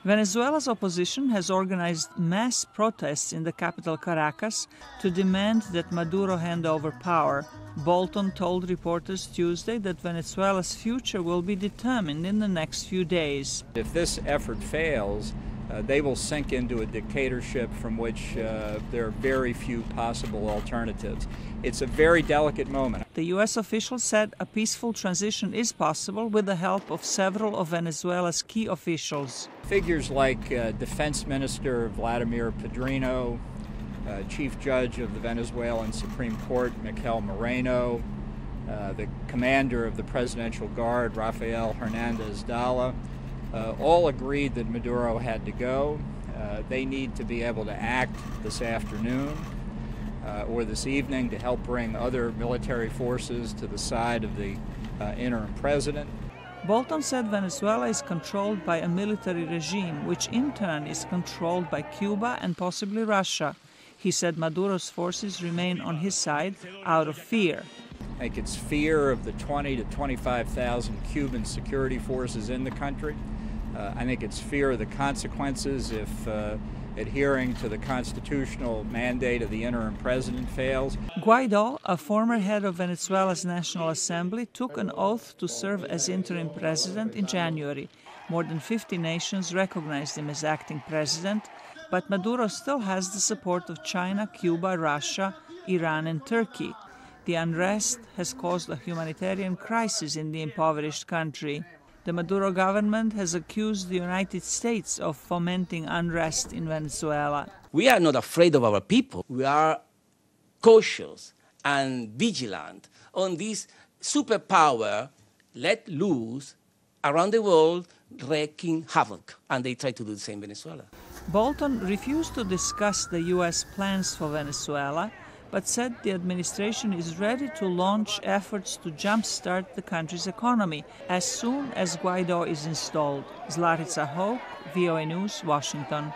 Venezuela's opposition has organized mass protests in the capital Caracas to demand that Maduro hand over power. Bolton told reporters Tuesday that Venezuela's future will be determined in the next few days. If this effort fails, they will sink into a dictatorship from which there are very few possible alternatives. It's a very delicate moment. The U.S. official said a peaceful transition is possible with the help of several of Venezuela's key officials. Figures like Defense Minister Vladimir Padrino, Chief Judge of the Venezuelan Supreme Court Miguel Moreno, the Commander of the Presidential Guard Rafael Hernandez Dala, all agreed that Maduro had to go. They need to be able to act this afternoon or this evening to help bring other military forces to the side of the interim president. Bolton said Venezuela is controlled by a military regime, which in turn is controlled by Cuba and possibly Russia. He said Maduro's forces remain on his side out of fear. I think it's fear of the 20 to 25,000 Cuban security forces in the country. I think it's fear of the consequences if adhering to the constitutional mandate of the interim president fails. Guaido, a former head of Venezuela's National Assembly, took an oath to serve as interim president in January. More than 50 nations recognized him as acting president, but Maduro still has the support of China, Cuba, Russia, Iran, and Turkey. The unrest has caused a humanitarian crisis in the impoverished country. The Maduro government has accused the United States of fomenting unrest in Venezuela. We are not afraid of our people. We are cautious and vigilant on this superpower let loose around the world, wreaking havoc, and they try to do the same in Venezuela. Bolton refused to discuss the U.S. plans for Venezuela, but said the administration is ready to launch efforts to jumpstart the country's economy as soon as Guaido is installed. Zlatica Hoke, VOA News, Washington.